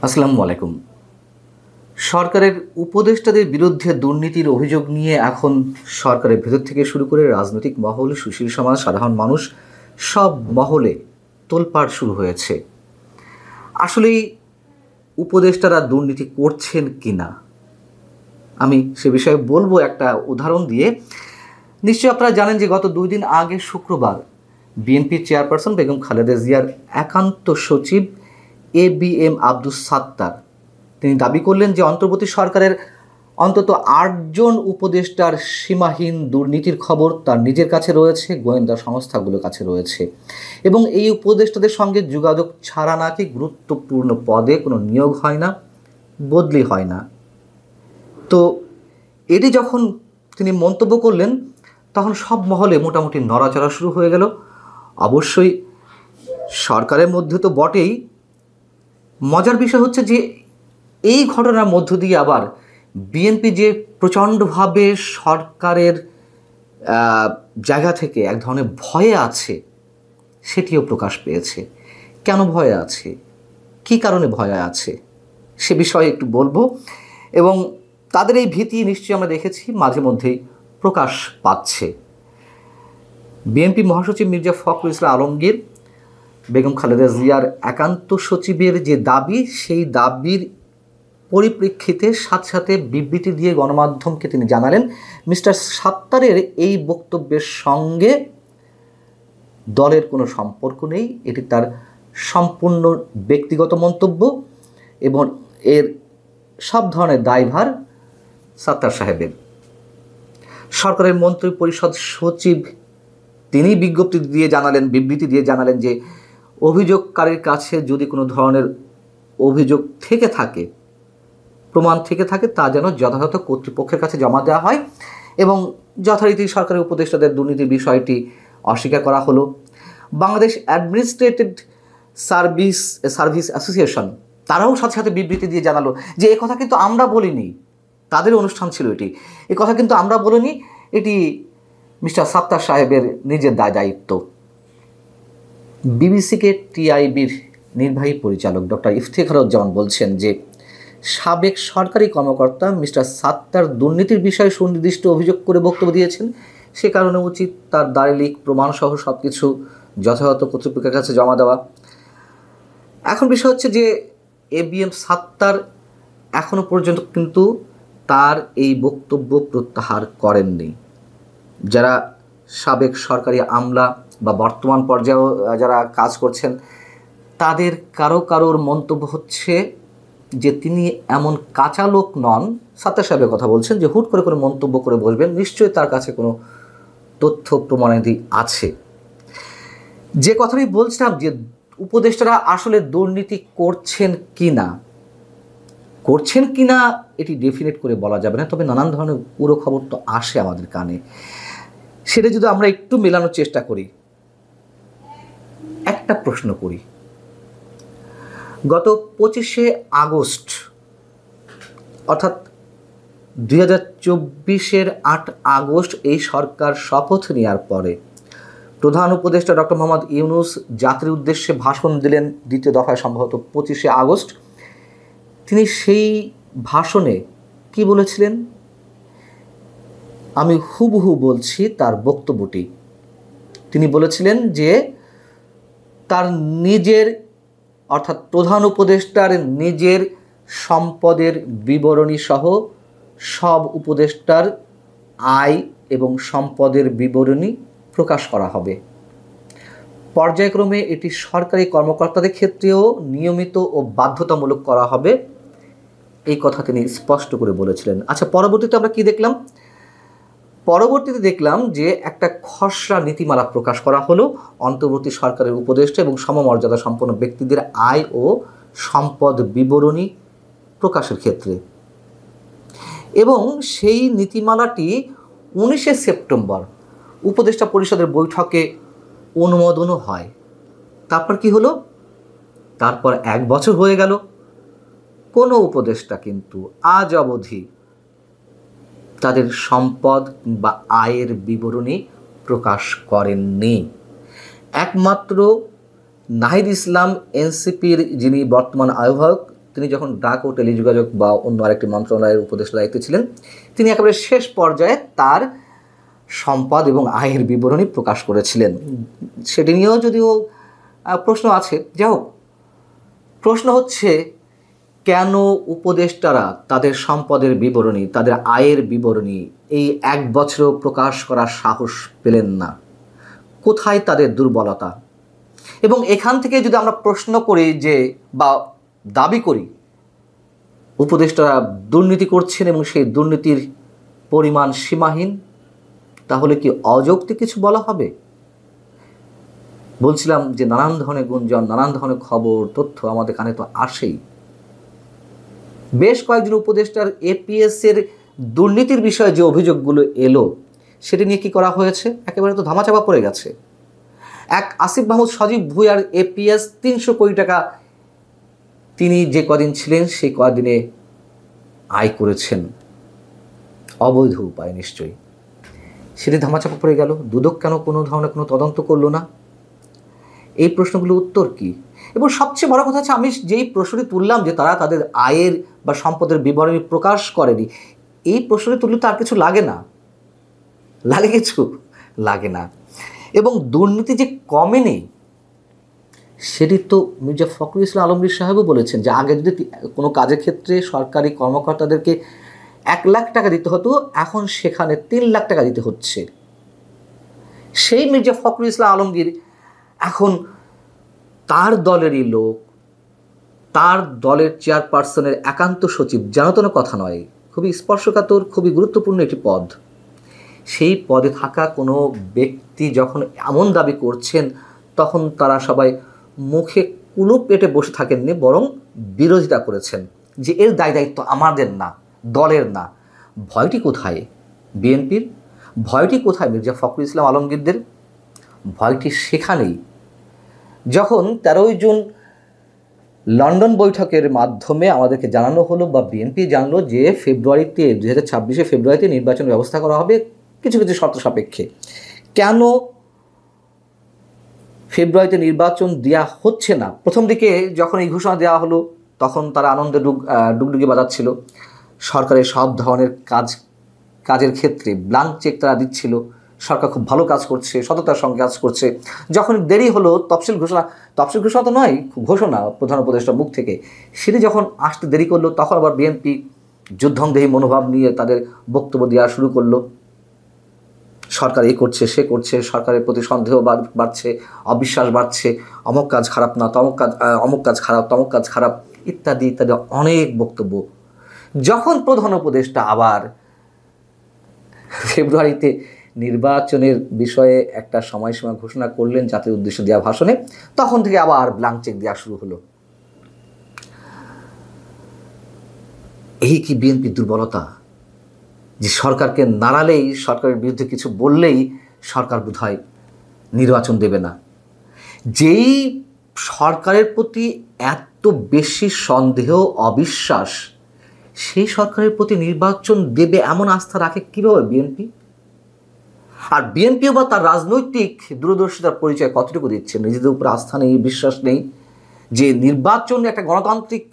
আসসালামু আলাইকুম। সরকারের উপদেষ্টাদের বিরুদ্ধে দুর্নীতির অভিযোগ নিয়ে এখন সরকারের ভেতর থেকে শুরু করে রাজনৈতিক মহল, সুশীল সমাজ, সাধারণ মানুষ সব মহলে তোলপাড় শুরু হয়েছে। আসলেই উপদেষ্টারা দুর্নীতি করছেন কিনা আমি সে বিষয়ে বলবো একটা উদাহরণ দিয়ে। নিশ্চয়ই আপনারা জানেন যে গত 2 দিন আগে শুক্রবার বিএনপি চেয়ারপারসন বেগম খালেদা জিয়ার একান্ত সচিব ABM আব্দুস সাত্তার তিনি দাবি করলেন যে অন্তর্বর্তী সরকারের অন্তত 8 জন উপদেষ্টার সীমাহীন দুর্নীতির খবর তার নিজের কাছে রয়েছে, গোয়েন্দা সংস্থাগুলোর কাছে রয়েছে, এবং এই উপদেষ্টাদের সঙ্গে যোগাযোগ ছাড়া নাকি গুরুত্বপূর্ণ পদে কোনো নিয়োগ হয় না, বদলি হয় না। তো এটি যখন তিনি মন্তব্য করলেন তখন সব মহলে মোটামুটি নড়াচড়া শুরু হয়ে গেল। অবশ্যই সরকারের মধ্যে তো বটেই, মজার বিষয় হচ্ছে যে এই ঘটনার মধ্য দিয়ে আবার বিএনপি যে প্রচণ্ডভাবে সরকারের জায়গা থেকে এক ধরনের ভয়ে আছে সেটিও প্রকাশ পেয়েছে। কেন ভয়ে আছে, কী কারণে ভয়ে আছে সে বিষয়ে একটু বলবো, এবং তাদের এই ভীতি নিশ্চয়ই আমরা দেখেছি মাঝে মধ্যেই প্রকাশ পাচ্ছে। বিএনপি মহাসচিব মির্জা ফখরুল ইসলাম আলমগীর বেগম খালেদা জিয়ার একান্ত সচিবের যে দাবি, সেই দাবির পরিপ্রেক্ষিতে সাথে সাথে বিবৃতি দিয়ে গণমাধ্যমকে তিনি জানালেন মিস্টার সাত্তারের এই বক্তব্যের সঙ্গে দলের কোনো সম্পর্ক নেই, এটি তার সম্পূর্ণ ব্যক্তিগত মন্তব্য এবং এর সব ধরনের দায়ভার সাত্তার সাহেবের। সরকারের মন্ত্রী পরিষদ সচিব তিনি বিজ্ঞপ্তি দিয়ে জানালেন, বিবৃতি দিয়ে জানালেন যে অভিযোগকারীর কাছে যদি কোনো ধরনের অভিযোগ থেকে থাকে, প্রমাণ থেকে থাকে, তা যেন যথাযথ কর্তৃপক্ষের কাছে জমা দেওয়া হয়, এবং যথারীতি সরকারের উপদেষ্টাদের দুর্নীতির বিষয়টি অস্বীকার করা হলো। বাংলাদেশ অ্যাডমিনিস্ট্রেটিভ সার্ভিস অ্যাসোসিয়েশন তারাও সাথে সাথে বিবৃতি দিয়ে জানালো যে এ কথা কিন্তু আমরা বলিনি, তাদের অনুষ্ঠান ছিল এটি, এ কথা কিন্তু আমরা বলিনি, এটি মিস্টার সাত্তার সাহেবের নিজের দায়িত্ব। বিবিসিকে টিআইবির নির্বাহী পরিচালক ডক্টর ইফতেখারুজ্জামান বলছেন যে সাবেক সরকারি কর্মকর্তা মিস্টার সাত্তার দুর্নীতির বিষয়ে সুনির্দিষ্ট অভিযোগ করে বক্তব্য দিয়েছেন, সে কারণে উচিত তার দালিলিক প্রমাণসহ সব কিছু যথাযথ কর্তৃপক্ষের কাছে জমা দেওয়া। এখন বিষয় হচ্ছে যে ABM সাত্তার এখনও পর্যন্ত কিন্তু তার এই বক্তব্য প্রত্যাহার করেননি। যারা সাবেক সরকারি আমলা বা বর্তমান পর্যায়েও যারা কাজ করছেন তাদের কারোর মন্তব্য হচ্ছে যে তিনি এমন কাঁচা লোক নন, সাত্তার সাহেবের কথা বলছেন, যে হুট করে মন্তব্য করে বসবেন, নিশ্চয়ই তার কাছে কোনো তথ্য প্রমাণাদি আছে। যে কথাই বলছিলাম যে উপদেষ্টারা আসলে দুর্নীতি করছেন কিনা এটি ডেফিনেট করে বলা যাবে না, তবে নানান ধরনের পুরো খবর তো আসে আমাদের কানে, সেটা যদি আমরা একটু মেলানোর চেষ্টা করি। একটা প্রশ্ন করি, গত 25শে আগস্ট অর্থাৎ 2024-এর 8 আগস্ট এই সরকার শপথ নেওয়ার পরে প্রধান উপদেষ্টা ডক্টর মোহাম্মদ ইউনূস জাতির উদ্দেশ্যে ভাষণ দিলেন, দ্বিতীয় দফায় সম্ভবত 25শে আগস্ট। তিনি সেই ভাষণে কি বলেছিলেন আমি হুবহু বলছি তার বক্তব্যটি। তিনি বলেছিলেন যে তার নিজের অর্থাৎ প্রধান উপদেষ্টার নিজের সম্পদের বিবরণী সহ সব উপদেষ্টার আয় এবং সম্পদের বিবরণী প্রকাশ করা হবে। পর্যায়ক্রমে এটি সরকারি কর্মকর্তাদের ক্ষেত্রেও নিয়মিত ও বাধ্যতামূলক করা হবে, এই কথা তিনি স্পষ্ট করে বলেছিলেন। আচ্ছা, পরবর্তীতে আমরা কি দেখলাম? পরবর্তীতে দেখলাম যে একটা খসড়া নীতিমালা প্রকাশ করা হলো অন্তর্বর্তী সরকারের উপদেষ্টা এবং সমমর্যাদা সম্পন্ন ব্যক্তিদের আয় ও সম্পদ বিবরণী প্রকাশের ক্ষেত্রে, এবং সেই নীতিমালাটি 19শে সেপ্টেম্বর উপদেষ্টা পরিষদের বৈঠকে অনুমোদনও হয়। তারপর কি হলো? তারপর 1 বছর হয়ে গেল, কোনো উপদেষ্টা কিন্তু আজ অবধি তাদের সম্পদ বা আয়ের বিবরণী প্রকাশ করেননি। একমাত্র নাহিদ ইসলাম এনসিপির যিনি বর্তমান আহ্বায়ক তিনি যখন ডাক ও টেলিযোগাযোগ বা অন্য আরেকটি মন্ত্রণালয়ের উপদেষ্টা দায়িত্বে ছিলেন, তিনি একেবারে শেষ পর্যায়ে তার সম্পদ এবং আয়ের বিবরণী প্রকাশ করেছিলেন। সেটি নিয়েও যদিও প্রশ্ন আছে। যাই হোক, প্রশ্ন হচ্ছে কেন উপদেষ্টারা তাদের সম্পদের বিবরণী, তাদের আয়ের বিবরণী এই 1 বছরেও প্রকাশ করার সাহস পেলেন না? কোথায় তাদের দুর্বলতা? এবং এখান থেকে যদি আমরা প্রশ্ন করি যে বা দাবি করি উপদেষ্টারা দুর্নীতি করছেন এবং সেই দুর্নীতির পরিমাণ সীমাহীন, তাহলে কি অযৌক্তিক কিছু বলা হবে? বলছিলাম যে নানান ধরনের গুঞ্জন, নানান ধরনের খবর, তথ্য আমাদের কানে তো আসেই। বেশ কয়েকজন উপদেষ্টার এপিএস এর দুর্নীতির বিষয়ে যে অভিযোগগুলো এলো সেটি নিয়ে কি করা হয়েছে? একেবারে তো ধামাচাপা পড়ে গেছে। এক আসিফ মাহমুদ সজীব ভুঁইয়ার এপিএস 300 কোটি টাকা তিনি যে কদিন ছিলেন সেই কদিনে আয় করেছেন অবৈধ উপায়, নিশ্চয়ই সেটি ধামাচাপা পড়ে গেল। দুদক কেন কোনো ধরনের কোনো তদন্ত করলো না? এই প্রশ্নগুলোর উত্তর কি? এবং সবচেয়ে বড় কথা হচ্ছে, আমি যেই প্রশ্নটি তুললাম যে তারা তাদের আয়ের বা সম্পদের বিবরণী প্রকাশ করেনি, এই প্রশ্নটি তুললে তো আর কিছু লাগে না। লাগে কিছু? লাগে না। এবং দুর্নীতি যে কমেনি সেটি তো মির্জা ফখরুল ইসলাম আলমগীর সাহেবও বলেছেন যে আগে যদি কোনো কাজের ক্ষেত্রে সরকারি কর্মকর্তাদেরকে 1 লাখ টাকা দিতে হতো, এখন সেখানে 3 লাখ টাকা দিতে হচ্ছে। সেই মির্জা ফখরুল ইসলাম আলমগীর এখন তার দলেরই লোক, তার দলের চেয়ারপারসনের একান্ত সচিব, জানাতন কথা নয়, খুবই স্পর্শকাতর, খুবই গুরুত্বপূর্ণ একটি পদ। সেই পদে থাকা কোনো ব্যক্তি যখন এমন দাবি করছেন, তখন তারা সবাই মুখে কুলুপ পেটে বসে থাকেননি, বরং বিরোধিতা করেছেন যে এর দায়িত্ব আমাদের না, দলের না। ভয়টি কোথায় বিএনপির? ভয়টি কোথায় মির্জা ফখরুল ইসলাম আলমগীরদের? ভয়টি সেখানেই যখন 13ই জুন লন্ডন বৈঠকের মাধ্যমে আমাদেরকে জানানো হলো বা বিএনপি জানলো যে ফেব্রুয়ারিতে 2026 ফেব্রুয়ারিতে নির্বাচন ব্যবস্থা করা হবে কিছু কিছু শর্ত সাপেক্ষে। কেন ফেব্রুয়ারিতে নির্বাচন দেওয়া হচ্ছে না? প্রথম দিকে যখন এই ঘোষণা দেওয়া হলো তখন তারা আনন্দে ডুগডুগি বাজাচ্ছিল। সরকারের সব ধরনের কাজের ক্ষেত্রে ব্ল্যাঙ্ক চেক তারা দিচ্ছিল, সরকার খুব ভালো কাজ করছে, সততার সঙ্গে কাজ করছে। যখন দেরি হলো তফসিল ঘোষণা তো নয়, ঘোষণা প্রধান উপদেষ্টার মুখ থেকে, সেটি যখন আসতে দেরি করলো, তখন আবার বিএনপি যুদ্ধংদেহী মনোভাব নিয়ে তাদের বক্তব্য দেওয়া শুরু করলো। সরকার এই করছে, সে করছে, সরকারের প্রতি সন্দেহ বাড়ছে, অবিশ্বাস বাড়ছে, অমুক কাজ খারাপ না, অমুক কাজ খারাপ, তমুক কাজ খারাপ, ইত্যাদি ইত্যাদি অনেক বক্তব্য। যখন প্রধান উপদেষ্টা আবার ফেব্রুয়ারিতে নির্বাচনের বিষয়ে একটা সময়সীমা ঘোষণা করলেন জাতির উদ্দেশ্যে দেওয়া ভাষণে, তখন থেকে আবার ব্ল্যাঙ্ক চেক দেওয়া শুরু হলো। এই কি বিএনপির দুর্বলতা? যে সরকারকে নাড়ালেই, সরকারের বিরুদ্ধে কিছু বললেই সরকার বোধহয় নির্বাচন দেবে না। যেই সরকারের প্রতি এত বেশি সন্দেহ, অবিশ্বাস, সেই সরকারের প্রতি নির্বাচন দেবে এমন আস্থা রাখে কীভাবে বিএনপি? আর বিএনপিও বা তার রাজনৈতিক দূরদর্শিতার পরিচয় কতটুকু দিচ্ছে? নিজেদের উপর আস্থা নেই, বিশ্বাস নেই যে নির্বাচন একটা গণতান্ত্রিক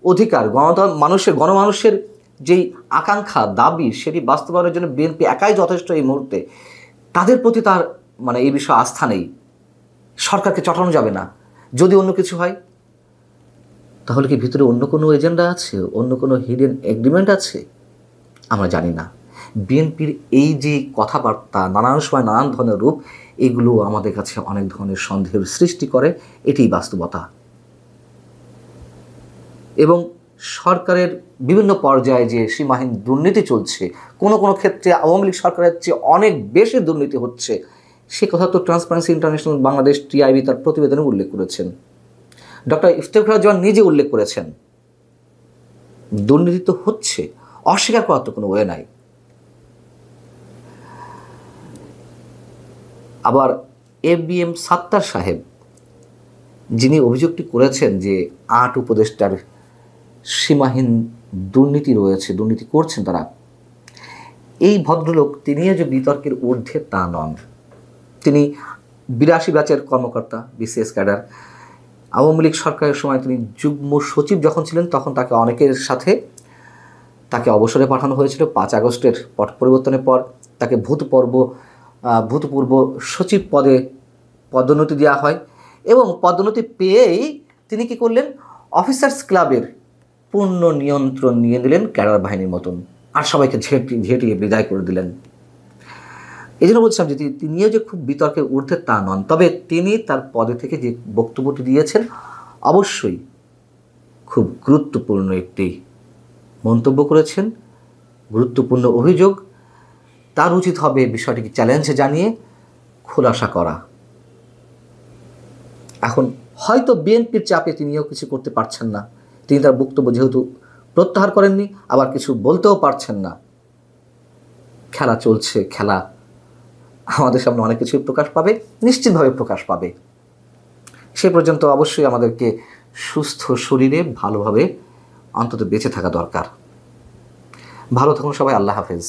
অধিকার, গণমানুষের যেই আকাঙ্ক্ষা, দাবি, সেটি বাস্তবায়নের জন্য বিএনপি একাই যথেষ্ট এই মুহূর্তে। তাদের প্রতি তার এই বিষয়ে আস্থা নেই। সরকারকে চটানো যাবে না। যদি অন্য কিছু হয়, তাহলে কি ভিতরে অন্য কোনো এজেন্ডা আছে, অন্য কোনো হিডেন এগ্রিমেন্ট আছে? আমরা জানি না। বিএনপির এই যে কথাবার্তা, নানান সময় নানান ধরনের রূপ, এগুলো আমাদের কাছে অনেক ধরনের সন্দেহের সৃষ্টি করে। এটিই বাস্তবতা। এবং সরকারের বিভিন্ন পর্যায়ে যে সীমাহীন দুর্নীতি চলছে, কোনো কোনো ক্ষেত্রে আওয়ামী লীগ সরকারের চেয়ে অনেক বেশি দুর্নীতি হচ্ছে, সে কথা তো ট্রান্সপারেন্সি ইন্টারন্যাশনাল বাংলাদেশ, টিআইবি তার প্রতিবেদনে উল্লেখ করেছেন। ডক্টর ইফতেখারুজ্জামান নিজে উল্লেখ করেছেন দুর্নীতি তো হচ্ছে, অস্বীকার করার তো কোনো ওয়ে নাই। আবার এবিএম সাত্তার সাহেব, যিনি অভিযোগটি করেছেন যে 8 উপদেষ্টার সীমাহীন দুর্নীতি রয়েছে, দুর্নীতি করছেন তারা, এই ভদ্রলোক তিনিও যে বিতর্কের ঊর্ধ্বে তা নন। তিনি 82 ব্যাচের কর্মকর্তা, বিসিএস ক্যাডার। আওয়ামী লীগ সরকারের সময় তিনি যুগ্ম সচিব যখন ছিলেন তখন তাকে অনেকের সাথে তাকে অবসরে পাঠানো হয়েছিল। 5 আগস্টের পট পরিবর্তনের পর তাকে ভূতপূর্ব সচিব পদে পদোন্নতি দেওয়া হয় এবং পদোন্নতি পেয়েই তিনি কী করলেন, অফিসার্স ক্লাবের পূর্ণ নিয়ন্ত্রণ নিয়ে নিলেন ক্যাডার বাহিনীর মতন, আর সবাইকে ঝেঁটিয়ে বিদায় করে দিলেন। এই জন্য বলছিলাম যে তিনিও যে খুব বিতর্কের ঊর্ধ্বে তা নন, তবে তিনি তার পদে থেকে যে বক্তব্যটি দিয়েছেন অবশ্যই খুব গুরুত্বপূর্ণ একটি মন্তব্য করেছেন, গুরুত্বপূর্ণ অভিযোগ। তার উচিত হবে বিষয়টিকে চ্যালেঞ্জে জানিয়ে খোলাসা করা। এখন হয়তো বিএনপির চাপে তিনিও কিছু করতে পারছেন না, তিনি তার বক্তব্য যেহেতু প্রত্যাহার করেননি, আবার কিছু বলতেও পারছেন না। খেলা চলছে, খেলা আমাদের সামনে অনেক কিছুই প্রকাশ পাবে, নিশ্চিতভাবে প্রকাশ পাবে। সে পর্যন্ত অবশ্যই আমাদেরকে সুস্থ শরীরে ভালোভাবে অন্তত বেঁচে থাকা দরকার। ভালো থাকুন সবাই, আল্লাহ হাফেজ।